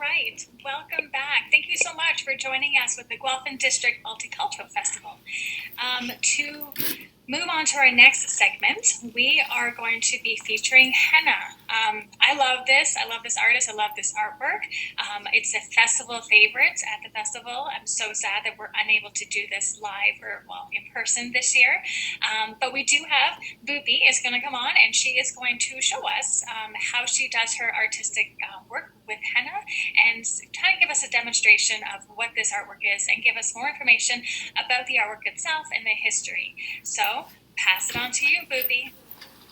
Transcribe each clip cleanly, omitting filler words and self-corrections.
right, welcome back. Thank you so much for joining us with the Guelph District Multicultural Festival. To move on to our next segment, we are going to be featuring Henna. I love this. I love this artist. I love this artwork. It's a festival favorite at the festival. I'm so sad that we're unable to do this live or, well, in person this year. But we do have Boopy is going to come on, and she is going to show us how she does her artistic work with henna and kind of give us a demonstration of what this artwork is and give us more information about the artwork itself and the history. So pass it on to you, Boopy.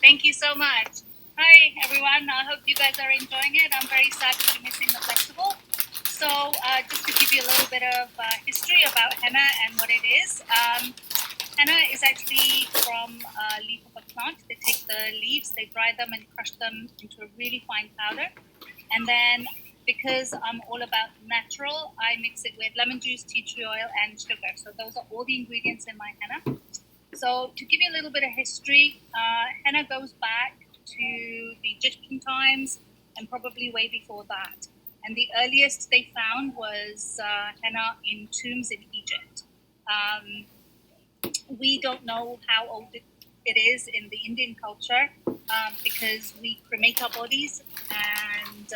Thank you so much. Hi everyone, I hope you guys are enjoying it. I'm very sad to be missing the festival. So just to give you a little bit of history about henna and what it is. Henna is actually from a leaf of a plant. They take the leaves, they dry them and crush them into a really fine powder. And then because I'm all about natural, I mix it with lemon juice, tea tree oil and sugar. So those are all the ingredients in my henna. So to give you a little bit of history, henna goes back to the Egyptian times and probably way before that. And the earliest they found was henna in tombs in Egypt. We don't know how old it is in the Indian culture because we cremate our bodies, and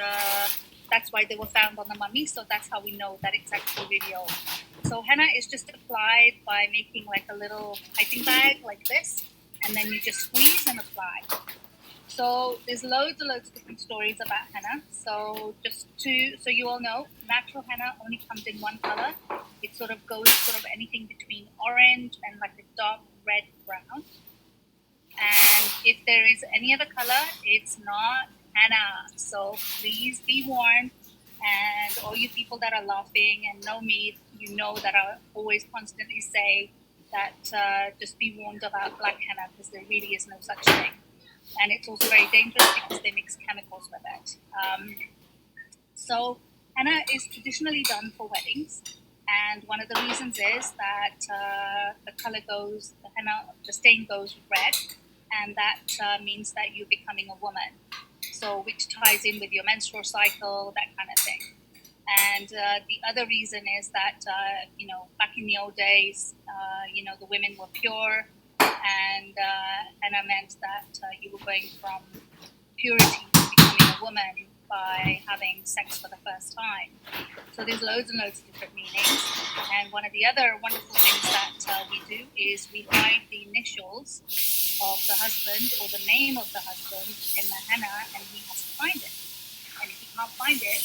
that's why they were found on the mummy. So that's how we know that it's actually really old. So henna is just applied by making like a little piping bag like this, and then you just squeeze and apply. So there's loads and loads of different stories about henna. So so you all know, natural henna only comes in one color. It sort of goes anything between orange and like a dark red brown. And if there is any other color, it's not henna. So please be warned. And all you people that are laughing and know me, you know that I always constantly say that just be warned about black henna because there really is no such thing. And it's also very dangerous because they mix chemicals with it. So henna is traditionally done for weddings. And one of the reasons is that the color goes, the stain goes red, and that means that you're becoming a woman. So which ties in with your menstrual cycle, that kind of thing. And the other reason is that, back in the old days, the women were pure, and henna meant that you were going from purity to becoming a woman by having sex for the first time. So there's loads and loads of different meanings. And one of the other wonderful things that we do is we hide the initials of the husband or the name of the husband in the henna, and he has to find it. And if he can't find it,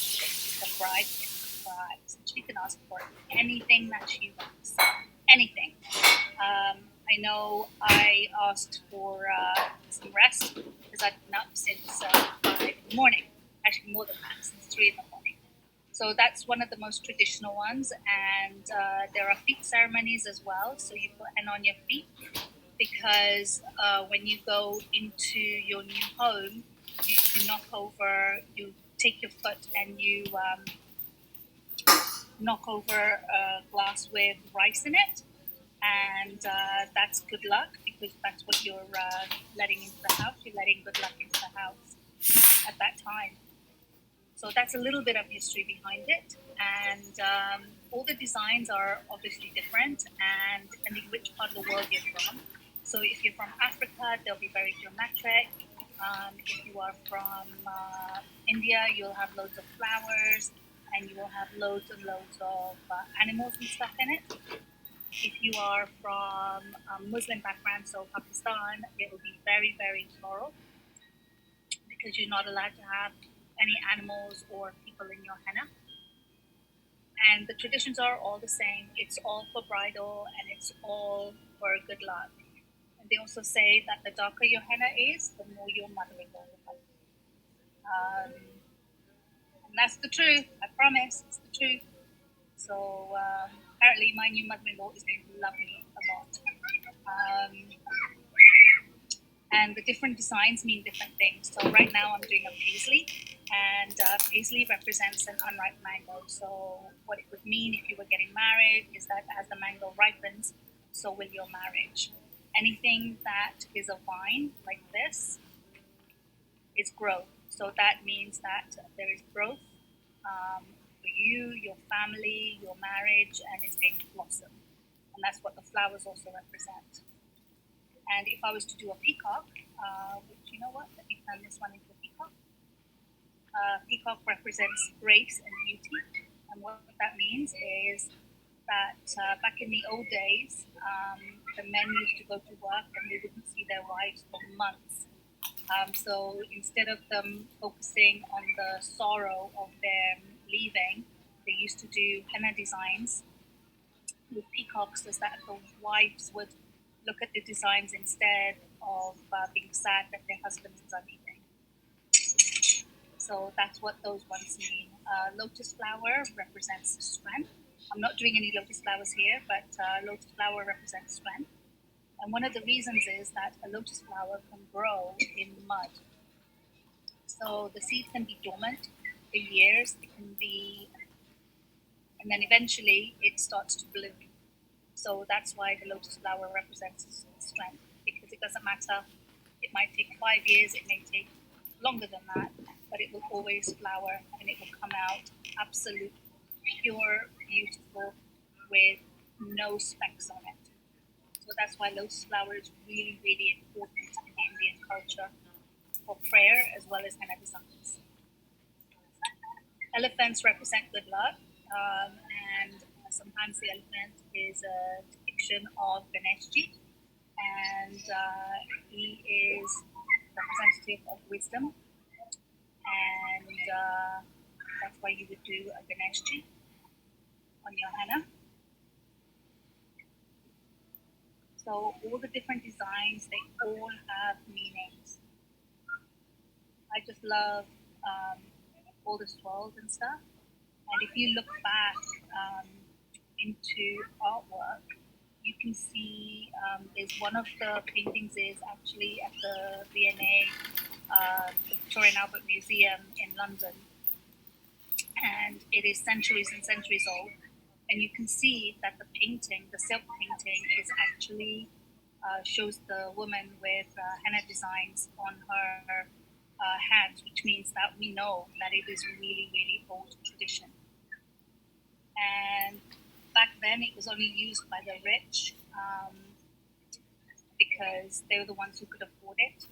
the bride gets the prize. She can ask for anything that she wants. Anything. I know I asked for some rest because I've been up since 5 in the morning. Actually, more than that, since 3 in the morning. So that's one of the most traditional ones. And there are feet ceremonies as well. So you put henna on your feet because when you go into your new home, you take your foot and you knock over a glass with rice in it. And that's good luck because that's what you're letting into the house. You're letting good luck into the house at that time. So that's a little bit of history behind it. And all the designs are obviously different and depending which part of the world you're from. So if you're from Africa, they'll be very geometric. If you are from India, you'll have loads of flowers and you will have loads and loads of animals and stuff in it. If you are from a Muslim background, so Pakistan, it will be very, very floral because you're not allowed to have any animals or people in your henna. And the traditions are all the same. It's all for bridal and it's all for good luck. And they also say that the darker your henna is, the more your mother-in-law will have. And that's the truth. I promise, it's the truth. So apparently my new mother-in-law is going to love me a lot. And the different designs mean different things. So right now I'm doing a paisley, and paisley represents an unripe mango. So what it would mean if you were getting married is that as the mango ripens, so will your marriage. Anything that is a vine like this is growth. So that means that there is growth you, your family, your marriage, and it's going to blossom. And that's what the flowers also represent. And if I was to do a peacock, which, you know what, let me turn this one into a peacock. Peacock represents grace and beauty. And what that means is that back in the old days, the men used to go to work and they wouldn't see their wives for months. So instead of them focusing on the sorrow of them leaving, they used to do henna designs with peacocks, so that the wives would look at the designs instead of being sad that their husbands are leaving. So that's what those ones mean. Lotus flower represents strength. I'm not doing any lotus flowers here, but lotus flower represents strength. And one of the reasons is that a lotus flower can grow in mud. So the seed can be dormant for years. It can be, and then eventually it starts to bloom. So that's why the lotus flower represents strength, because it doesn't matter. It might take 5 years, it may take longer than that, but it will always flower and it will come out absolute, pure, beautiful, with no specks on it. So that's why lotus flower is really, really important in the Indian culture for prayer as well as henna designs. Elephants represent good luck, and sometimes the elephant is a depiction of Ganeshji, and he is representative of wisdom, and that's why you would do a Ganeshji on your henna. So all the different designs, they all have meanings. I just love all the swirls and stuff. And if you look back into artwork, you can see there's one of the paintings is actually at the V&A, the Victoria and Albert Museum in London, and it is centuries and centuries old. And you can see that the painting, the silk painting, is actually shows the woman with henna designs on her hands, which means that we know that it is really, really old tradition. And back then, it was only used by the rich because they were the ones who could afford it.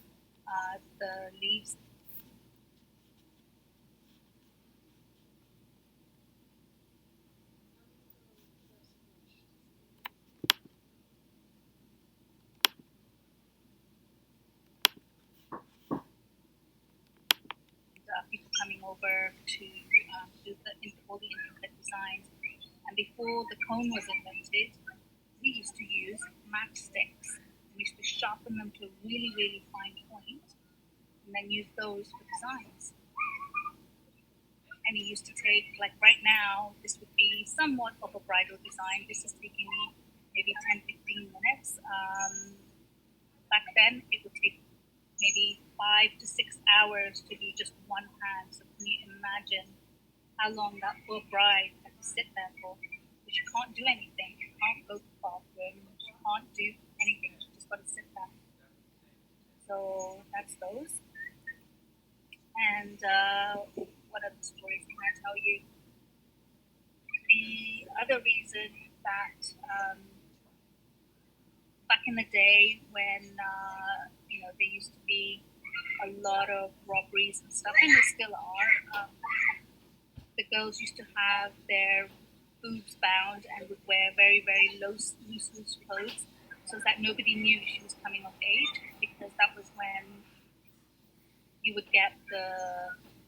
The leaves. People coming over to do all the intricate designs. And before the cone was invented, we used to use matchsticks. We used to sharpen them to a really, really fine point and then use those for designs. And it used to take, like right now, this would be somewhat of a bridal design. This is taking me maybe 10, 15 minutes. Back then, it would take maybe 5 to 6 hours to do just one hand. So can you imagine how long that poor bride had to sit there for? Because she can't do anything. She can't go to the bathroom. She can't do anything. She just got to sit there. So that's those. And what other stories can I tell you? The other reason that back in the day when there used to be a lot of robberies and stuff, and there still are. The girls used to have their boobs bound and would wear very, very loose clothes so that nobody knew she was coming of age, because that was when you would get the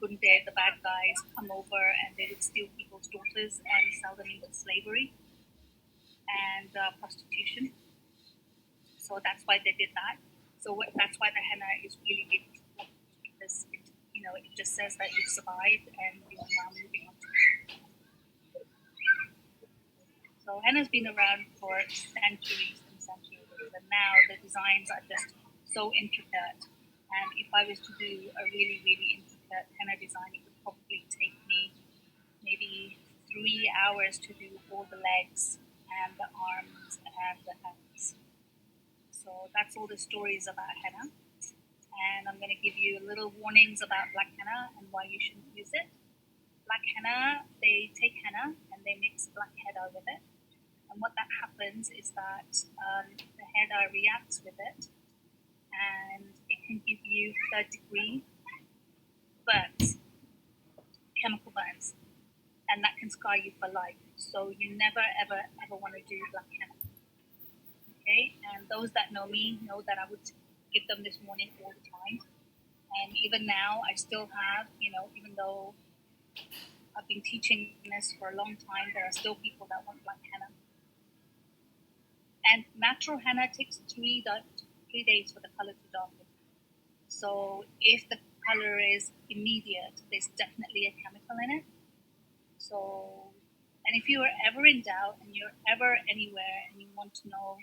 gunde, the bad guys, come over and they would steal people's daughters and sell them into slavery and prostitution. So that's why they did that. So that's why the henna is really, really important, because it just says that you've survived and you are now moving on. So henna's been around for centuries and centuries, and now the designs are just so intricate. And if I was to do a really, really intricate henna design, it would probably take me maybe 3 hours to do all the legs and the arms and the hands. So that's all the stories about henna. And I'm going to give you little warnings about black henna and why you shouldn't use it. black henna, they take henna and they mix black heather with it. And what that happens is that the heather reacts with it and it can give you third degree burns, chemical burns, and that can scar you for life. So you never, ever, ever want to do black henna. Okay, and those that know me know that I would give them this warning all the time. And even now, I still have, even though I've been teaching this for a long time, there are still people that want black henna. And natural henna takes 3 days for the color to darken. So if the color is immediate, there's definitely a chemical in it. So, and if you are ever in doubt and you're ever anywhere and you want to know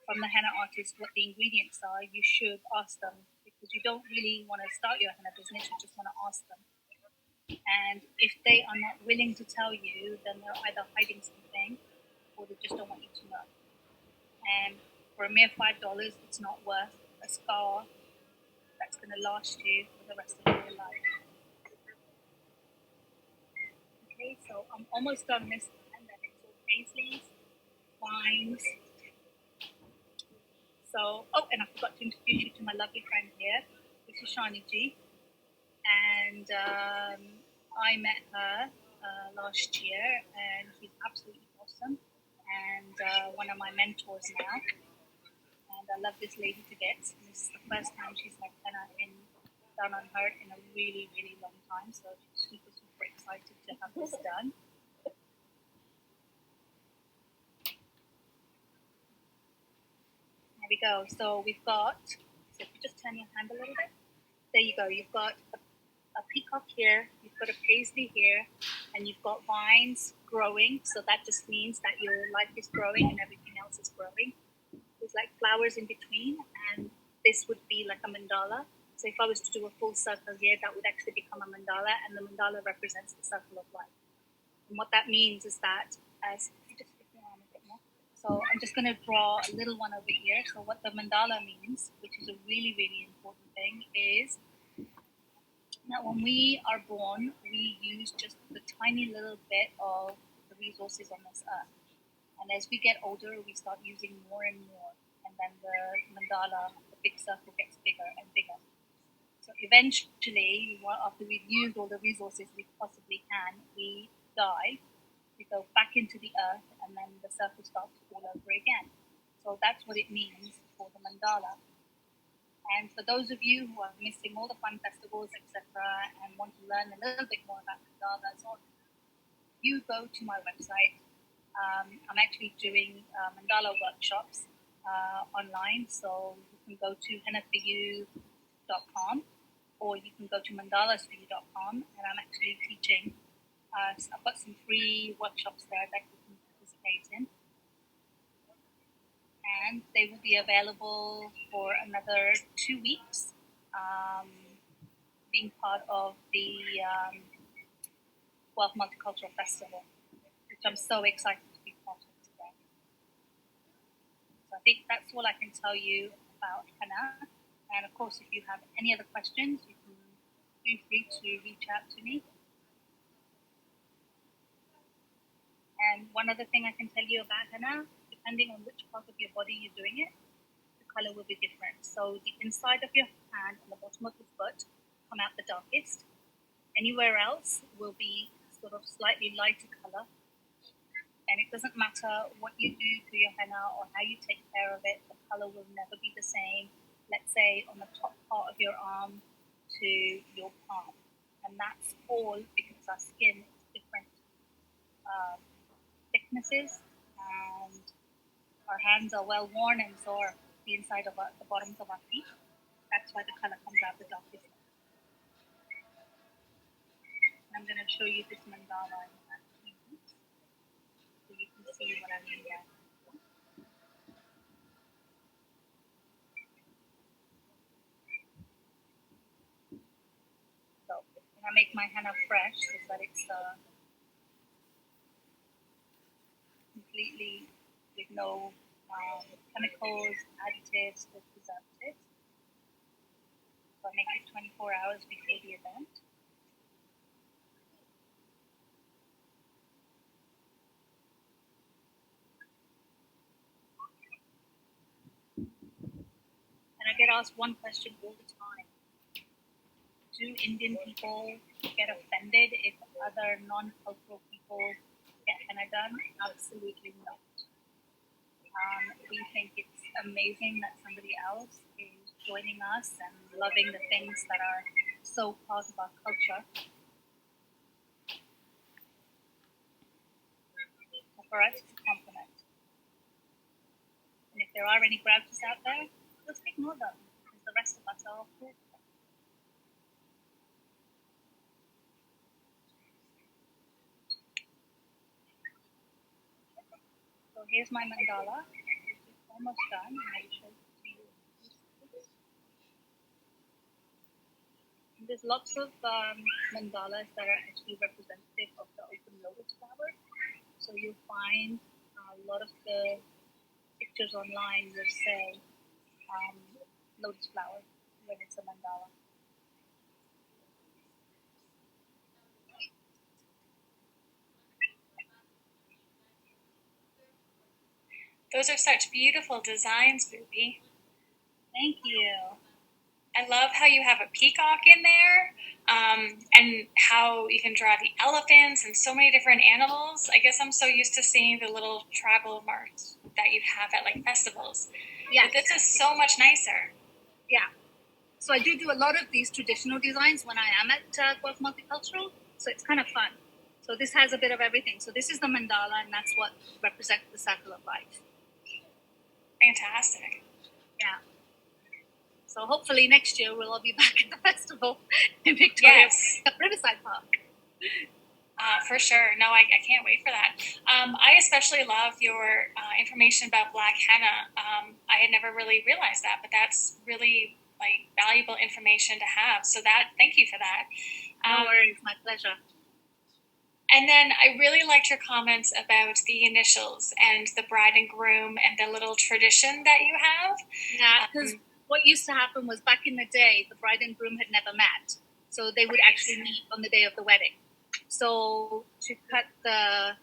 from the henna artist what the ingredients are, you should ask them, because you don't really want to start your henna business, you just want to ask them. And if they are not willing to tell you, then they're either hiding something or they just don't want you to know. And for a mere $5, it's not worth a scar that's going to last you for the rest of your life. Okay, so I'm almost done this time. That it's all paisleys, vines. So, and I forgot to introduce you to my lovely friend here. This is Shani G. And I met her last year, and she's absolutely awesome. And one of my mentors now. And I love this lady to bits. This is the first time she's had henna done on her in a really, really long time. So she's super, super excited to have this done. There we go. So we've got, so if you just turn your hand a little bit, there you go. You've got a peacock here, you've got a paisley here, and you've got vines growing. So that just means that your life is growing and everything else is growing. There's like flowers in between, and this would be like a mandala. So if I was to do a full circle here, that would actually become a mandala, and the mandala represents the circle of life. And what that means is that as you just stick your arm a bit more. So I'm just going to draw a little one over here. So what the mandala means, which is a really, really important thing, is that when we are born, we use just the tiny little bit of the resources on this earth. And as we get older, we start using more and more. And then the mandala, the big circle, gets bigger and bigger. So eventually, after we've used all the resources we possibly can, we die. We go back into the earth, and then the circle starts all over again. So that's what it means for the mandala. And for those of you who are missing all the fun festivals, etc., and want to learn a little bit more about mandalas, you go to my website. I'm actually doing mandala workshops online, so you can go to hennaforyou.com or you can go to mandalasforyou.com, and I'm actually teaching. I've got some free workshops there that you can participate in, and they will be available for another 2 weeks, being part of the Guelph Multicultural Festival, which I'm so excited to be part of today. So I think that's all I can tell you about henna. And of course, if you have any other questions, you can feel free to reach out to me. And one other thing I can tell you about henna, depending on which part of your body you're doing it, the color will be different. So the inside of your hand and the bottom of your foot come out the darkest. Anywhere else will be sort of slightly lighter color. And it doesn't matter what you do to your henna or how you take care of it, the color will never be the same. Let's say on the top part of your arm to your palm. And that's all because our skin is different thicknesses, and our hands are well worn, and so are the inside of the bottoms of our feet. That's why the color comes out the darkest. And I'm going to show you this mandala in that so you can see what I mean there. So when I make my henna fresh, so that it's completely with no chemicals, additives, or preservatives. So I make it 24 hours before the event. I get asked one question all the time. Do Indian people get offended if other non-cultural people get henna done? Absolutely not. We think it's amazing that somebody else is joining us and loving the things that are so part of our culture. So for us, it's a compliment. And if there are any grouches out there, just ignore them, because the rest of us are all cool. So here's my mandala, which is almost done. I will show it to you. And there's lots of mandalas that are actually representative of the open lotus flower. So you'll find a lot of the pictures online will say lotus flower when it's a mandala. Those are such beautiful designs, Booby. Thank you. I love how you have a peacock in there, and how you can draw the elephants and so many different animals. I guess I'm so used to seeing the little tribal marks that you have at like festivals. Yeah. But this is so much nicer. Yeah. So I do a lot of these traditional designs when I am at Guelph Multicultural. So it's kind of fun. So this has a bit of everything. So this is the mandala, and that's what represents the circle of life. Fantastic. Yeah. So hopefully next year we'll all be back at the festival in Victoria, Yes. Riverside Park. For sure. No, I can't wait for that. I especially love your information about black henna. I had never really realized that, but that's really like valuable information to have. So thank you for that. No worries, my pleasure. And then I really liked your comments about the initials and the bride and groom and the little tradition that you have. Yeah, because what used to happen was back in the day, the bride and groom had never met. So they would actually meet on the day of the wedding. So to cut the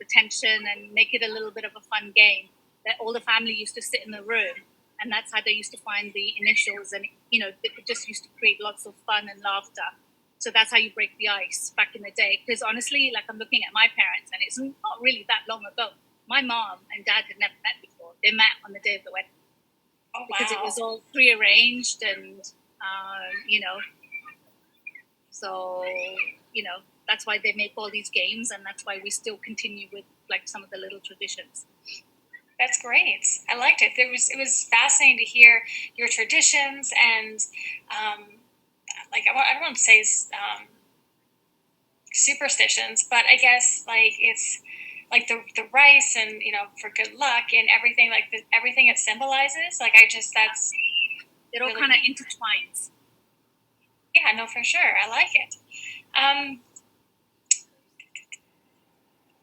tension and make it a little bit of a fun game, that all the family used to sit in the room, and that's how they used to find the initials, and it just used to create lots of fun and laughter. So that's how you break the ice back in the day. Because honestly, like I'm looking at my parents, and it's not really that long ago. My mom and dad had never met before. They met on the day of the wedding. Oh, wow. Because it was all prearranged, and so that's why they make all these games, and that's why we still continue with like some of the little traditions. That's great. I liked it. It was fascinating to hear your traditions and like I don't want to say superstitions, but I guess like it's like the rice and for good luck and everything, like everything it symbolizes. Like that's it all really kind of intertwines. Yeah, no, for sure. I like it.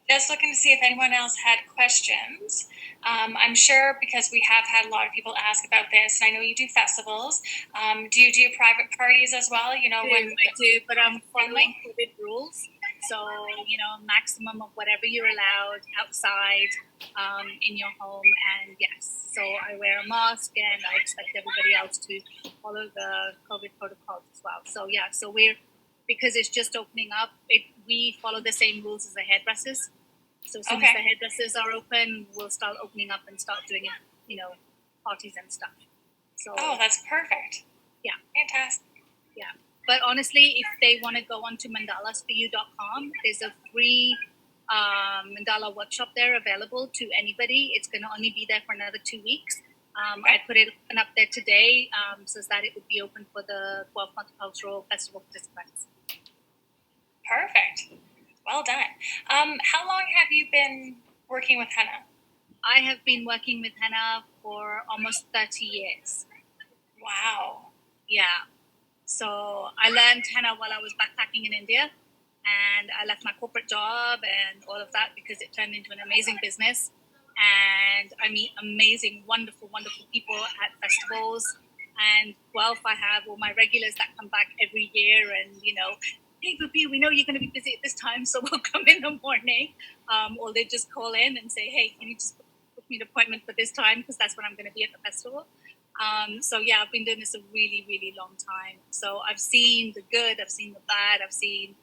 Just looking to see if anyone else had questions. I'm sure because we have had a lot of people ask about this, and I know you do festivals. Do you do private parties as well? I do, but I'm following COVID rules. So, maximum of whatever you're allowed outside in your home. And yes, so I wear a mask, and I expect everybody else to follow the COVID protocols as well. So, yeah, because it's just opening up, we follow the same rules as the hairdressers. So as soon as the hairdressers are open, we'll start opening up and start doing parties and stuff. So that's perfect. Yeah. Fantastic. Yeah. But honestly, if they want to go on to mandalasforyou.com, there's a free mandala workshop there available to anybody. It's going to only be there for another 2 weeks. I put it up there today so that it would be open for the Guelph Multicultural Festival participants. Perfect. Well done. How long have you been working with henna? I have been working with henna for almost 30 years. Wow. Yeah. So I learned henna while I was backpacking in India, and I left my corporate job and all of that because it turned into an amazing business. And I meet amazing, wonderful, wonderful people at festivals. And Guelph, I have all my regulars that come back every year, and hey, Bupi, we know you're going to be busy at this time, so we'll come in the morning. Or they just call in and say, hey, can you just book me an appointment for this time, because that's when I'm going to be at the festival. So yeah, I've been doing this a really, really long time. So I've seen the good, I've seen the bad, I've seen,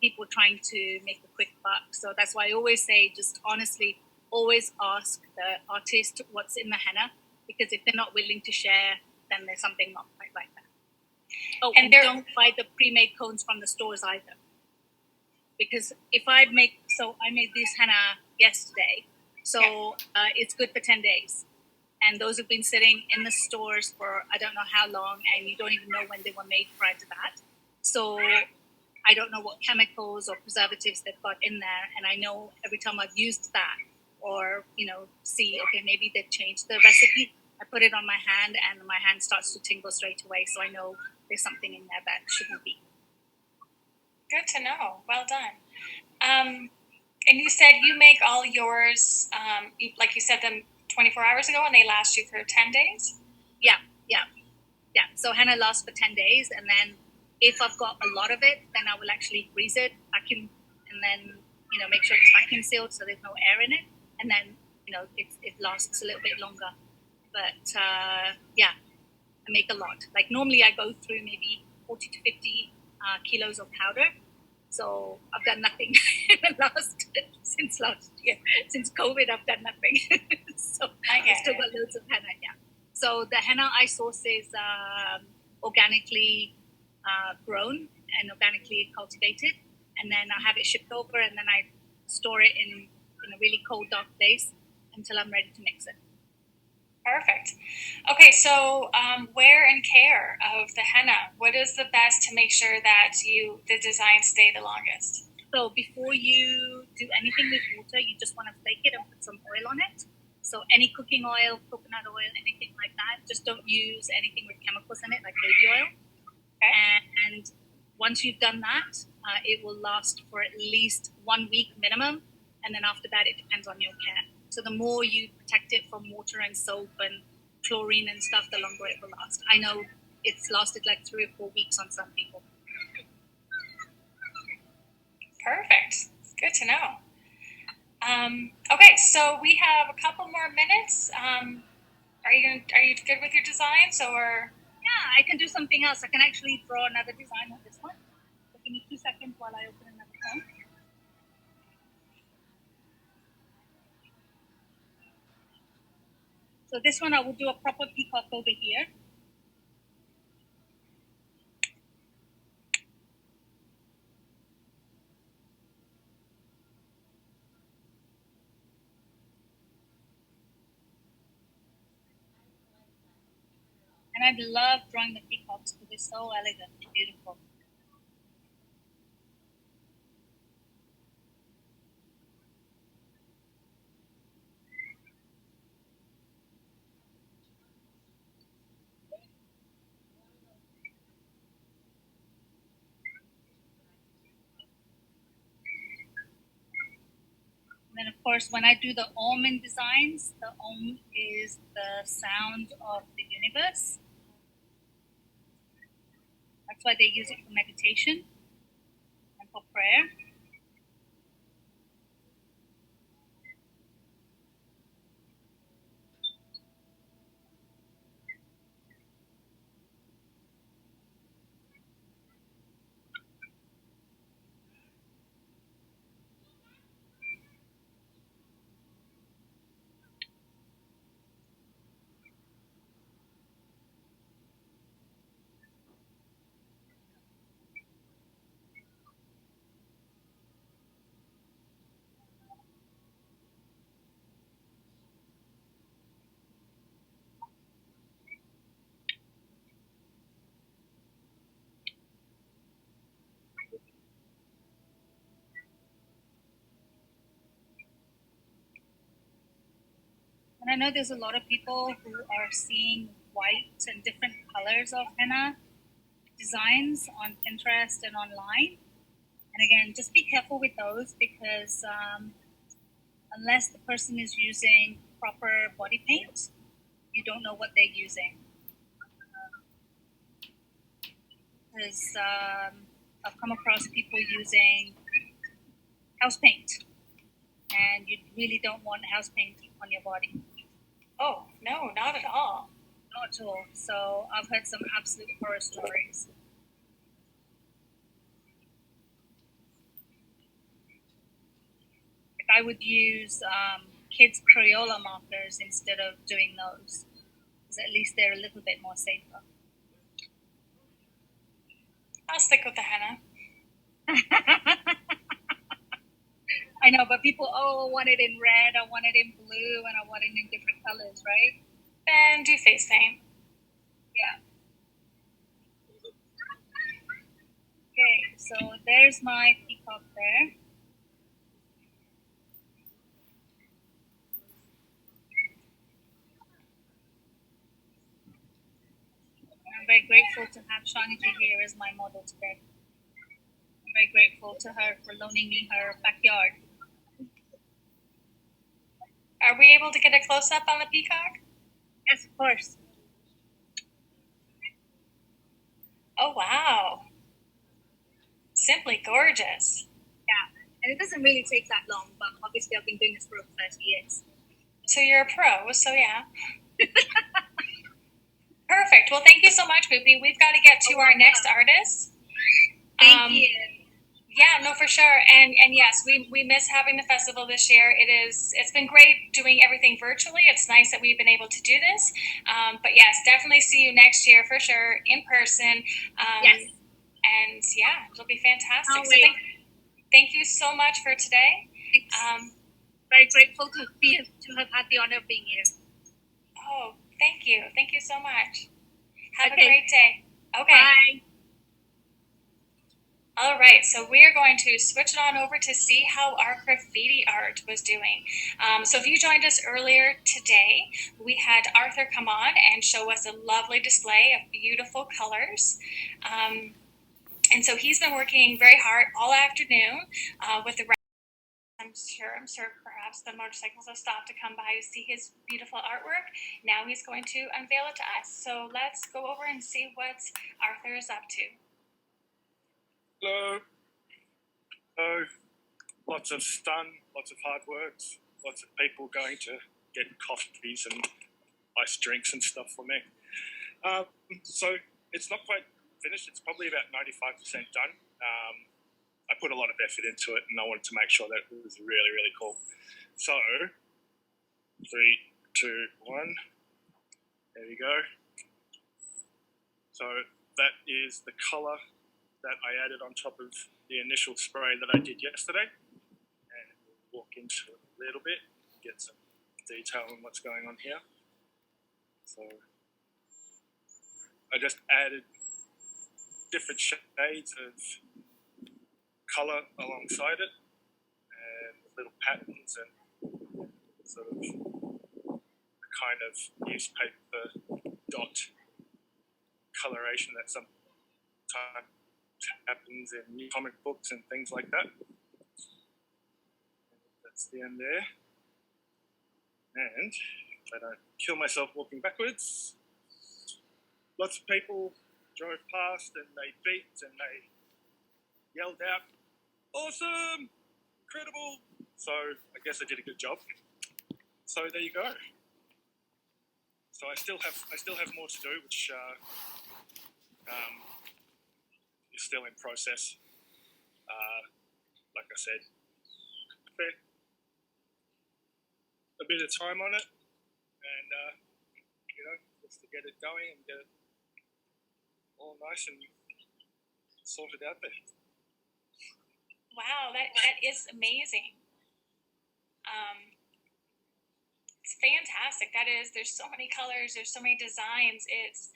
people trying to make a quick buck. So that's why I always say, just honestly, always ask the artist what's in the henna, because if they're not willing to share, then there's something not quite like that. Oh, and don't buy the pre-made cones from the stores either. Because if I made this henna yesterday, so it's good for 10 days. And those have been sitting in the stores for I don't know how long, and you don't even know when they were made prior to that. So I don't know what chemicals or preservatives they've got in there. And I know every time I've used that, or, see, okay, maybe they've changed the recipe, I put it on my hand and my hand starts to tingle straight away. So I know there's something in there that shouldn't be. Good to know. Well done. And you said you make all yours, like you said them 24 hours ago, and they last you for 10 days? Yeah. So henna lasts for 10 days, and then if I've got a lot of it, then I will actually freeze it, vacuum, and then, make sure it's vacuum sealed so there's no air in it. And then, it lasts a little bit longer. But, I make a lot. Like normally I go through maybe 40 to 50 kilos of powder. So I've done nothing since last year. Since COVID, I've done nothing. So I've still got loads of henna, yeah. So the henna I source is organically grown and organically cultivated. And then I have it shipped over, and then I store it in a really cold, dark place until I'm ready to mix it. Perfect. Okay, so wear and care of the henna. What is the best to make sure that the designs stay the longest? So before you do anything with water, you just want to flake it and put some oil on it. So any cooking oil, coconut oil, anything like that. Just don't use anything with chemicals in it, like baby oil. Okay. And once you've done that, it will last for at least 1 week minimum. And then after that, it depends on your care. So the more you protect it from water and soap and chlorine and stuff, the longer it will last. I know it's lasted like 3 or 4 weeks on some people. Perfect. Good to know. Okay, so we have a couple more minutes. Are you good with your designs, or? Yeah, I can do something else. I can actually draw another design on this one. So give me 2 seconds while I open another phone. So this one I will do a proper peacock over here. And I love drawing the peacocks because they're so elegant and beautiful. And then, of course, when I do the Om in designs, the Om is the sound of the universe. That's why they use it for meditation and for prayer. And I know there's a lot of people who are seeing white and different colors of henna designs on Pinterest and online. And again, just be careful with those because unless the person is using proper body paint, you don't know what they're using. Because I've come across people using house paint, and you really don't want house paint on your body. Oh, no, not at all. not at all. So I've heard some absolute horror stories. If I would use kids Crayola markers instead of doing those, because at least they're a little bit more safer. I'll stick with the henna. I know, but people, I want it in red, I want it in blue, and I want it in different colors, right? Then do face paint. Yeah. Okay, so there's my peacock there. I'm very grateful to have Shaniji here as my model today. I'm very grateful to her for loaning me her backyard. Are we able to get a close-up on the peacock? Yes, of course. Oh, wow. Simply gorgeous. Yeah, and it doesn't really take that long, but obviously I've been doing this for over 30 years. So you're a pro, so yeah. Perfect. Well, thank you so much, Boopy. We've got to get to our next artist. Thank you. Yeah, no, for sure. And yes, we miss having the festival this year. It's been great doing everything virtually. It's nice that we've been able to do this. But yes, definitely see you next year for sure in person. Yes. And yeah, it'll be fantastic. Can't So wait. thank you so much for today. Very grateful to have had the honor of being here. Oh, thank you. Thank you so much. Have a Okay. great day. Okay. Bye. All right, so we are going to switch it on over to see how our graffiti art was doing. So if you joined us earlier today, we had Arthur come on and show us a lovely display of beautiful colors. And so he's been working very hard all afternoon with the I'm sure perhaps the motorcycles have stopped to come by to see his beautiful artwork. Now he's going to unveil it to us. So let's go over and see what Arthur is up to. Hello. So, lots of sun, lots of hard works, lots of people going to get coffees and ice drinks and stuff for me. So it's not quite finished. It's probably about 95% done. I put a lot of effort into it and I wanted to make sure that it was really, really cool. So, 3, 2, 1. There you go. So that is the color that I added on top of the initial spray that I did yesterday. And we'll walk into it a little bit, get some detail on what's going on here. So I just added different shades of color alongside it and little patterns and sort of a kind of newspaper dot coloration that sometimes happens in new comic books and things like that. That's the end there. And if I don't kill myself walking backwards, lots of people drove past and they beeped and they yelled out, "Awesome! Incredible!" So I guess I did a good job. So there you go. So I still have more to do, which is still in process. Like I said, a bit of time on it, and just to get it going and get it all nice and sorted out there. Wow, that is amazing. It's fantastic. There's so many colors, there's so many designs. It's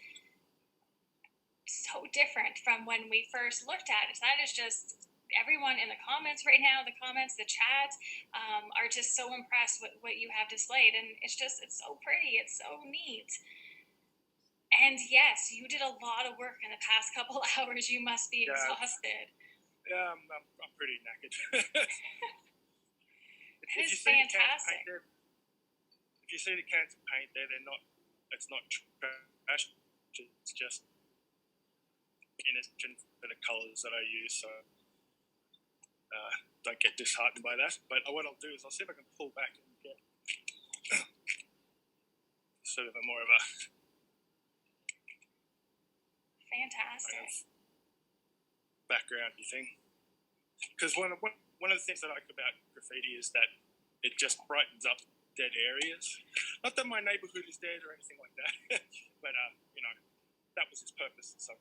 so different from when we first looked at it. That is just everyone in the comments right now, the chat, are just so impressed with what you have displayed. And it's so pretty. It's so neat. And yes, you did a lot of work in the past couple hours. You must be exhausted. Yeah, I'm pretty knackered. It is fantastic. If you see the cans of paint there, it's not trash. It's just innocent for the colours that I use, so don't get disheartened by that. But what I'll do is I'll see if I can pull back and get sort of a more of a Fantastic. Background thing. Because one of the things I like about graffiti is that it just brightens up dead areas. Not that my neighbourhood is dead or anything like that, but that was its purpose. So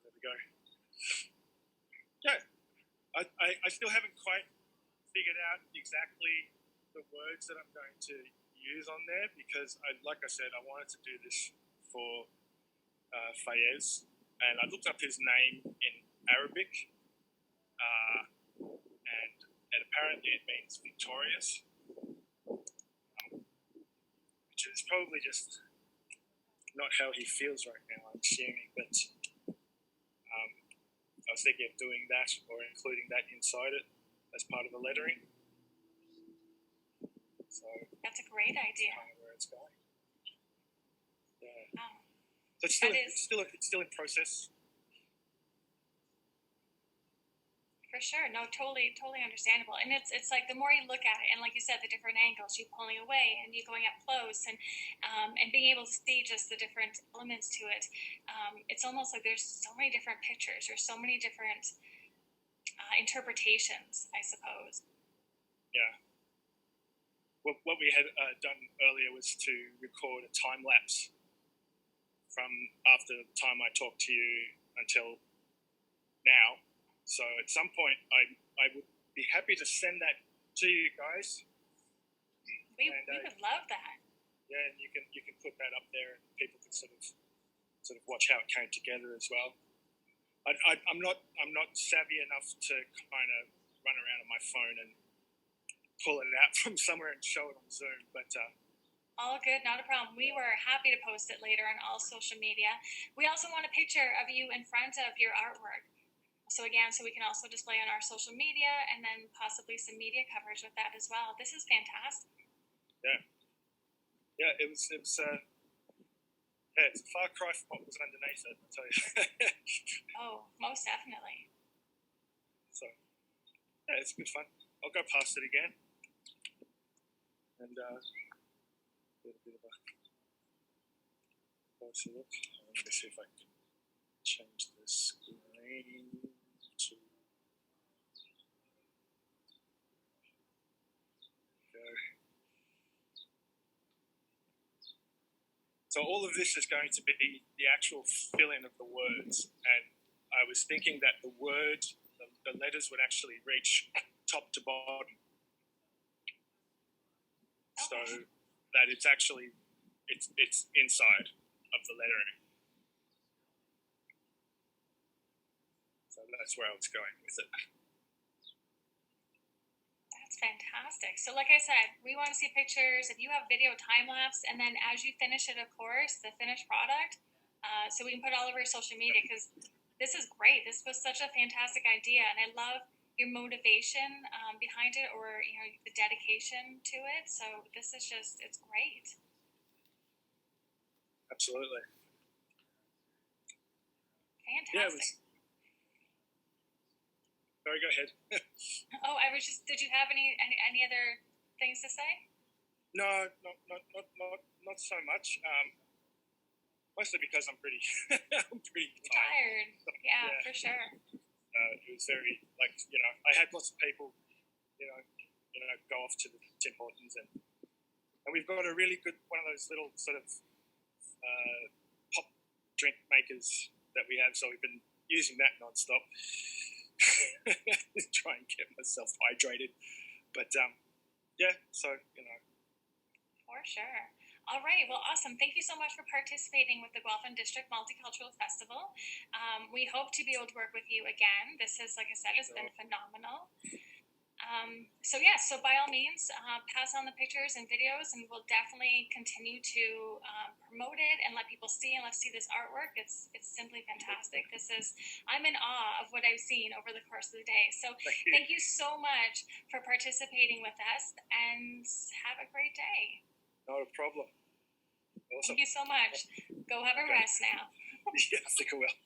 there we go. Yeah, I still haven't quite figured out exactly the words that I'm going to use on there because, like I said, I wanted to do this for Fayez, and I looked up his name in Arabic, and apparently it means victorious, which is probably just not how he feels right now, I'm assuming, but I was thinking of doing that or including that inside it as part of the lettering. So that's a great idea. Kind of where it's going. Yeah. Wow. So it's still in process. For sure, no, totally understandable. And it's like the more you look at it, and like you said, the different angles, you pulling away and you going up close, and being able to see just the different elements to it. It's almost like there's so many different pictures, there's so many different interpretations, I suppose. Yeah. What we had done earlier was to record a time lapse from after the time I talked to you until now. So at some point, I would be happy to send that to you guys. We would love that. Yeah, and you can put that up there, and people can sort of watch how it came together as well. I'm not savvy enough to kind of run around on my phone and pull it out from somewhere and show it on Zoom, but. All good, not a problem. We were happy to post it later on all social media. We also want a picture of you in front of your artwork. So again, so we can also display on our social media and then possibly some media coverage with that as well. This is fantastic. Yeah, it's a far cry from what was underneath it, I'll tell you. Oh, most definitely. So, yeah, it's good fun. I'll go past it again. And get a bit of a closer look. Let me see if I can change the screen to go. So all of this is going to be the actual fill-in of the words, and I was thinking that the letters would actually reach top to bottom. So that it's actually it's inside of the lettering. So that's where I was going with it. That's fantastic. So like I said, we want to see pictures. If you have video time lapse, and then as you finish it, of course, the finished product, so we can put it all over social media, because this is great. This was such a fantastic idea, and I love your motivation behind it, or the dedication to it. So this is it's great. Absolutely. Fantastic. Sorry, go ahead. Oh, I was just. Did you have any other things to say? No, not so much. Mostly because I'm pretty tired. Yeah, for sure. It was very I had lots of people, go off to the Tim Hortons, and we've got a really good one of those little sort of pop drink makers that we have. So we've been using that nonstop. Try and get myself hydrated, but so for sure. All right, well, awesome. Thank you so much for participating with the Guelph District Multicultural Festival. We hope to be able to work with you again. This is, like I said, it's been phenomenal. So by all means, pass on the pictures and videos, and we'll definitely continue to promote it and let people see, and let's see this artwork. It's simply fantastic. I'm in awe of what I've seen over the course of the day. So thank you so much for participating with us, and have a great day. Not a problem. Awesome. Thank you so much. Go have a rest now. Yeah, I think I will.